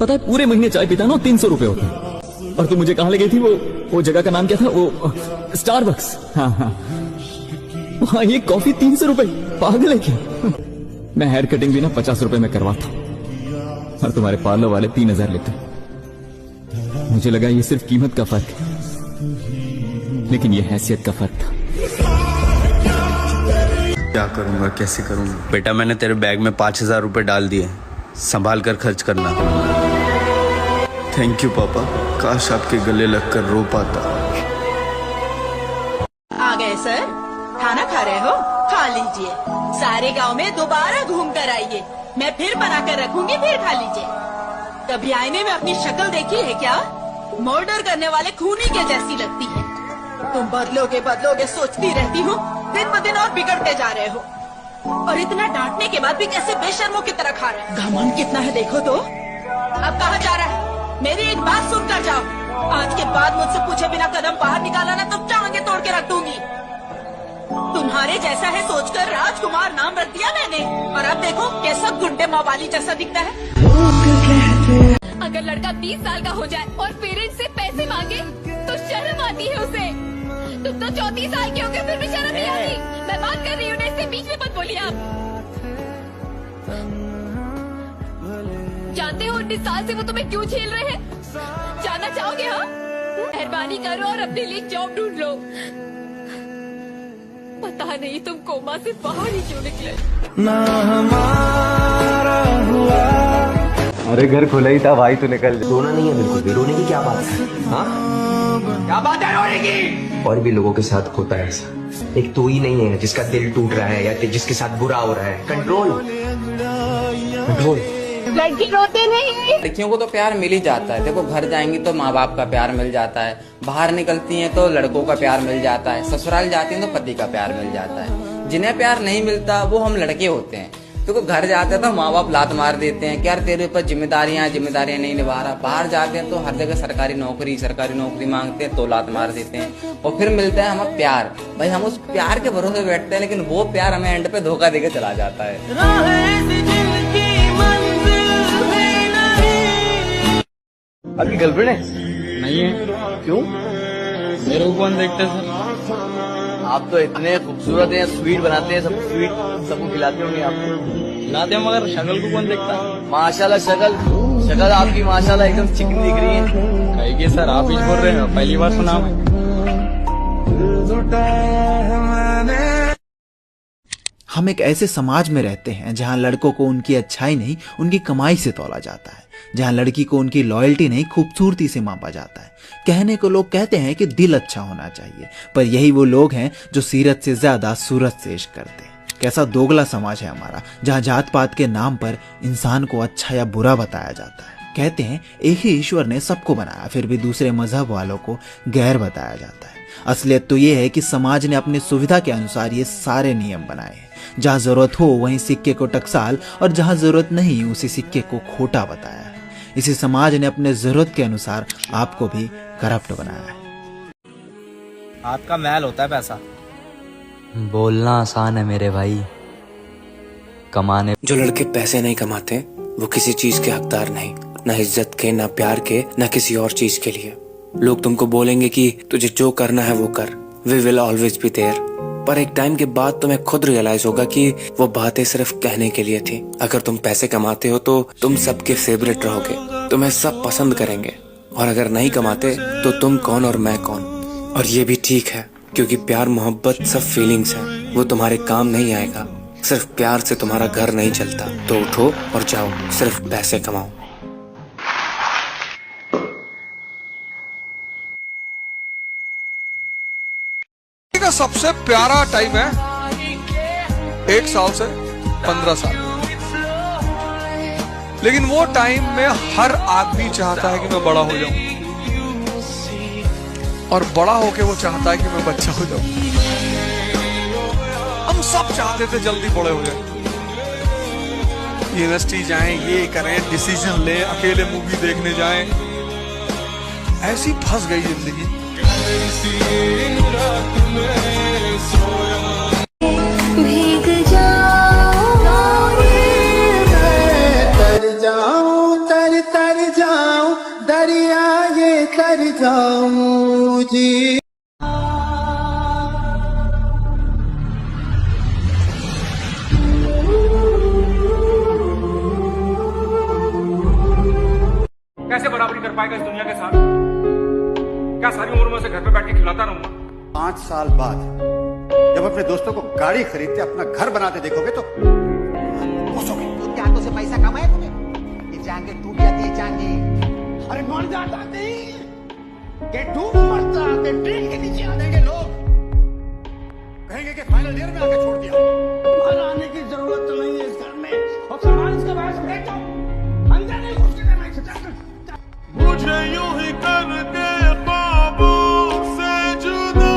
पता है पूरे महीने चाय पीता ना 300 रुपए होते हैं। और तू मुझे कहाँ ले गई थी? वो जगह का नाम क्या था? वो स्टारबक्स। हाँ हाँ, वहाँ ये कॉफी 300 रुपए। पागल है क्या? मैं हेयर कटिंग भी ना 50 रुपए में करवाता हूँ और तुम्हारे पार्लर वाले 3000 लेते। मुझे लगा ये सिर्फ कीमत का फर्क है, लेकिन ये हैसियत का फर्क था। क्या करूंगा, कैसे करूंगा? बेटा मैंने तेरे बैग में 5000 रुपए डाल दिए, संभाल कर खर्च करना। थैंक यू पापा, काश आपके गले लगकर रो पाता। आ गए सर, खाना खा रहे हो? खा लीजिए। सारे गांव में दोबारा घूम कर आइए, मैं फिर बना कर रखूंगी, फिर खा लीजिए। कभी आईने में अपनी शक्ल देखी है क्या? मर्डर करने वाले खूनी के जैसी लगती है। तुम बदलोगे बदलोगे सोचती रहती हूँ, दिन ब दिन और बिगड़ते जा रहे हो। और इतना डांटने के बाद भी कैसे बेशर्मों की तरह खा रहे हो। घमंड कितना है देखो तो। अब कहाँ जा रहा है? मेरी एक बात सुनकर जाओ। आज के बाद मुझसे पूछे बिना कदम बाहर निकाला ना तो टांगे तोड़ के रख दूंगी। तुम्हारे जैसा है सोचकर राजकुमार नाम रख दिया मैंने, और अब देखो कैसा गुंडे मवाली जैसा दिखता है। अगर लड़का 20 साल का हो जाए और पेरेंट्स से पैसे मांगे तो शर्म आती है उसे। तुम तो 34 साल के हो गए फिर भी शर्म नहीं आती। मैं बात कर रही हूँ ना, इससे बीच में मत बोलिए आप। जानते हो 19 साल से वो तुम्हें क्यों झेल रहे हैं? जानना चाहोगे? हाँ, मेहरबानी करो और अपने लिए जॉब ढूंढ लो। पता नहीं तुम कोमा से बाहर ही क्यों निकले। ना हमारा हुआ। अरे घर खुला ही था भाई, तू निकल। रोना नहीं है बिल्कुल भी। रोने की क्या बात है? हाँ, क्या बात है रोने की? और भी लोगों के साथ होता है ऐसा। एक तू ही नहीं है जिसका दिल टूट रहा है या जिसके साथ बुरा हो रहा है। Control control. लड़की रोते नहीं। लड़कियों को तो प्यार मिल ही जाता है। देखो घर जाएंगी तो माँ बाप का प्यार मिल जाता है, बाहर निकलती हैं तो लड़कों का प्यार मिल जाता है, ससुराल जाती हैं तो पति का प्यार मिल जाता है। जिन्हें प्यार नहीं मिलता वो हम लड़के होते हैं। देखो घर जाते हैं तो माँ बाप लात मार देते हैं कि यार तेरे ऊपर जिम्मेदारियां नहीं निभा रहा। बाहर जाते हैं तो हर जगह सरकारी नौकरी मांगते हैं तो लात मार देते हैं। और फिर मिलता है हमें प्यार। भाई हम उस प्यार के भरोसे बैठते हैं, लेकिन वो प्यार हमें एंड पे धोखा देके चला जाता है। आपकी गर्लफ्रेंड है? नहीं है। क्यों? मेरे को कौन देखता है सर? आप तो इतने खूबसूरत हैं, स्वीट बनाते हैं, सब स्वीट सबको खिलाते होंगे आप। खिलाते हैं, मगर शक्ल को कौन देखता है? माशाल्लाह शक्ल आपकी माशाल्लाह एकदम चिकनी दिख रही है। कहिए सर, आप ही बोल रहे हो, पहली बार सुना मैं। हम एक ऐसे समाज में रहते हैं जहां लड़कों को उनकी अच्छाई नहीं उनकी कमाई से तौला जाता है, जहां लड़की को उनकी लॉयल्टी नहीं खूबसूरती से मापा जाता है। कहने को लोग कहते हैं कि दिल अच्छा होना चाहिए, पर यही वो लोग हैं जो सीरत से ज्यादा सूरत से इश्क करते हैं। कैसा दोगला समाज है हमारा, जहां जात पात के नाम पर इंसान को अच्छा या बुरा बताया जाता है। कहते हैं एक ही ईश्वर ने सबको बनाया, फिर भी दूसरे मजहब वालों को गैर बताया जाता है। असलियत तो ये है कि समाज ने अपनी सुविधा के अनुसार ये सारे नियम बनाए हैं। जहां जरूरत हो वहीं सिक्के को टकसाल और जहां जरूरत नहीं उसी सिक्के को खोटा बताया है। इसी समाज ने अपने जरूरत के अनुसार आपको भी करप्ट बनाया है। हाथ का मैल होता है पैसा। बोलना आसान है मेरे भाई, कमाने। जो लड़के पैसे नहीं कमाते वो किसी चीज के हकदार नहीं, ना इज्जत के, ना प्यार के, ना किसी और चीज के लिए। लोग तुमको बोलेंगे कि तुझे जो करना है वो कर, we will always be there. पर एक टाइम के बाद तुम्हें खुद रियलाइज होगा कि वो बातें सिर्फ कहने के लिए थी। अगर तुम पैसे कमाते हो तो तुम सबके फेवरेट रहोगे, तुम्हें सब पसंद करेंगे। और अगर नहीं कमाते तो तुम कौन और मैं कौन। और ये भी ठीक है, क्योंकि प्यार मोहब्बत सब फीलिंग्स है, वो तुम्हारे काम नहीं आएगा। सिर्फ प्यार से तुम्हारा घर नहीं चलता। तो उठो और जाओ, सिर्फ पैसे कमाओ। का सबसे प्यारा टाइम है 1 साल से 15 साल, लेकिन वो टाइम में हर आदमी चाहता है कि मैं बड़ा हो जाऊं, और बड़ा होके वो चाहता है कि मैं बच्चा हो जाऊं। हम सब चाहते थे जल्दी बड़े हो जाए, यूनिवर्सिटी जाएं, ये करें, डिसीजन लें, अकेले मूवी देखने जाएं। ऐसी फंस गई जिंदगी। भीग जाओ, तर जाऊं, तर तर मर जाऊं जी। कैसे बराबरी कर पाएगा इस दुनिया के साथ? क्या सारी उम्र में उसे घर पे बैठ के खिलाता रहूंगा? 5 साल बाद जब अपने दोस्तों को गाड़ी खरीदते अपना घर बनाते देखोगे तो उनके हाथों से पैसा कमाया तुम्हें? ये जान के टूट जाती है जान। अरे मर जाता नहीं कि डूब मरता, कि ट्रेन के नीचे आ जाएंगे लोग, कहेंगे कि फाइनल ईयर में आके छोड़ दिया। तुम्हारा आने की जरूरत तो नहीं है इस घर में, और सामान इसके बाहर से फेंक दो, अंदर नहीं घुस के करना है। मुझे यूं ही करके ख्वाबों से जुदा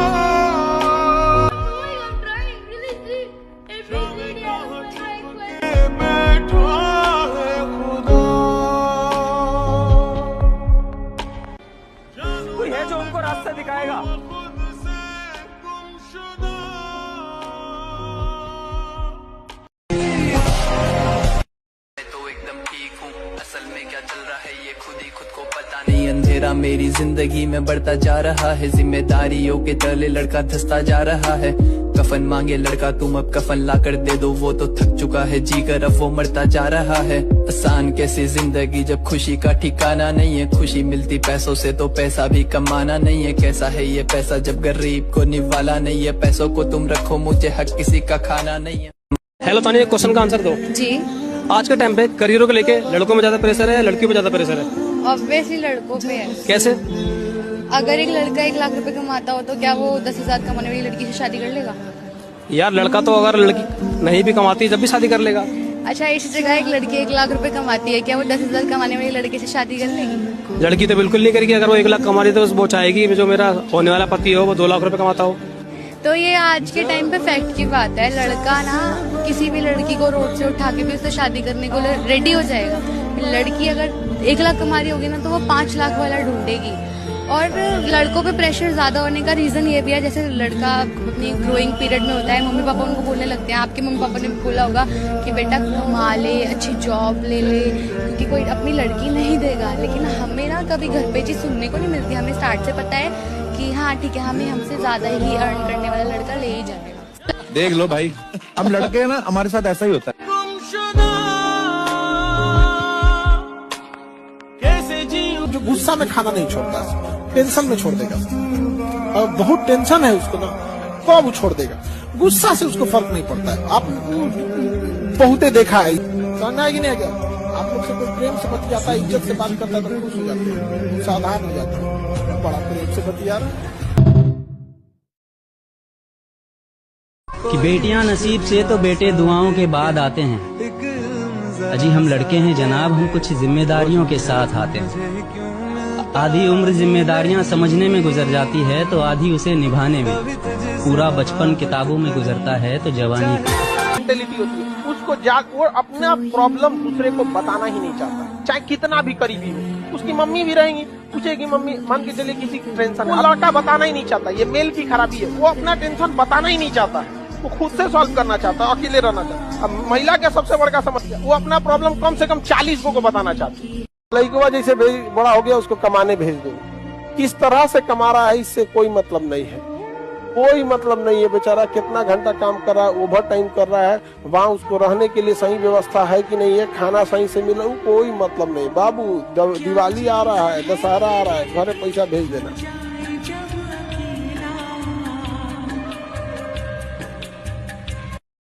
बैठा है खुदा। कोई है जो उनको रास्ता दिखाएगा? अंधेरा मेरी जिंदगी में बढ़ता जा रहा है, जिम्मेदारियों के तले लड़का धंसता जा रहा है। कफन मांगे लड़का तुम अब कफन ला कर दे दो, वो तो थक चुका है जीकर अब वो मरता जा रहा है। आसान कैसी जिंदगी जब खुशी का ठिकाना नहीं है, खुशी मिलती पैसों से तो पैसा भी कमाना नहीं है। कैसा है ये पैसा जब गरीब को निवाला नहीं है, पैसों को तुम रखो मुझे हक किसी का खाना नहीं है। हेलो तानिया, क्वेश्चन का आंसर दो जी। आज के टाइम पे करियरों को लेके लड़कों में ज्यादा प्रेशर है, लड़कियों पे ज्यादा प्रेशर है? ऑब्वियसली लड़कों पे है। कैसे? अगर एक लड़का 1 लाख रुपए कमाता हो तो क्या वो 10,000 कमाने वाली लड़की से शादी कर लेगा? यार लड़का तो अगर लड़की नहीं भी कमाती जब भी शादी कर लेगा। अच्छा, इसी जगह एक लड़की 1 लाख रुपए कमाती है, क्या वो 10,000 कमाने वाली लड़के से शादी कर लेगी? लड़की तो बिल्कुल नहीं करेगी। अगर वो 1 लाख कमा रही तो वो चाहेगी जो मेरा होने वाला पति हो वो 2 लाख रुपए कमाता हो। तो ये आज के टाइम पे फैक्ट की बात है। लड़का ना किसी भी लड़की को रोड से उठा के भी उससे शादी करने को रेडी हो जाएगा। लड़की अगर 1 लाख कमा रही होगी ना तो वो 5 लाख वाला ढूंढेगी। और लड़कों पे प्रेशर ज्यादा होने का रीजन ये भी है, जैसे लड़का अपनी ग्रोइंग पीरियड में होता है, मम्मी पापा उनको बोलने लगते हैं, आपके मम्मी पापा ने भी बोला होगा कि बेटा कमा ले, अच्छी जॉब ले ले, क्योंकि कोई अपनी लड़की नहीं देगा। लेकिन हमें ना कभी घर पे चीज सुनने को नहीं मिलती। हमें स्टार्ट से पता है कि हाँ ठीक है, हमें हमसे ज्यादा ही अर्न करने वाला लड़का ले ही जाएगा। देख लो भाई, हम लड़के हैं ना, हमारे साथ ऐसा ही होता है। जो गुस्सा में खाना नहीं छोड़ता, टेंशन में छोड़ देगा। और बहुत टेंशन है उसको ना, तो अब छोड़ देगा। गुस्सा से उसको फर्क नहीं पड़ता है। आप बहुते देखा है, समझना है कि नहीं? आप लोग से कोई प्रेम से बतियाता है, इज्जत से बात करता है तो खुश हो जाते हैं, सावधान हो जाते हैं। बड़ा प्रेम से बतिया रहा कि बेटियां नसीब से तो बेटे दुआओं के बाद आते हैं। अजी हम लड़के हैं जनाब, हम कुछ जिम्मेदारियों के साथ आते हैं। आधी उम्र जिम्मेदारियां समझने में गुजर जाती है तो आधी उसे निभाने में। पूरा बचपन किताबों में गुजरता है तो जवानी मेंटेलिटी होती है उसको वो अपना प्रॉब्लम दूसरे को बताना ही नहीं चाहता, चाहे कितना भी करीबी हो। उसकी मम्मी भी रहेंगी, पूछेगी मम्मी, मान के चलिए किसी की टेंशन है, लड़का बताना ही नहीं चाहता। ये मेल की खराबी है, वो अपना टेंशन बताना ही नहीं चाहता, वो खुद से सॉल्व करना चाहता है, अकेले रहना चाहता है। अब महिला का सबसे बड़ा समस्या, वो अपना प्रॉब्लम कम से कम 40 को बताना चाहती है। लड़का जैसे बड़ा हो गया उसको कमाने भेज दो, किस तरह से कमा रहा है इससे कोई मतलब नहीं है, कोई मतलब नहीं है। बेचारा कितना घंटा काम कर रहा है, ओवर टाइम कर रहा है, वहाँ उसको रहने के लिए सही व्यवस्था है कि नहीं है, खाना सही से मिला, कोई मतलब नहीं। बाबू दिवाली आ रहा है, दशहरा आ रहा है, घरे पैसा भेज देना।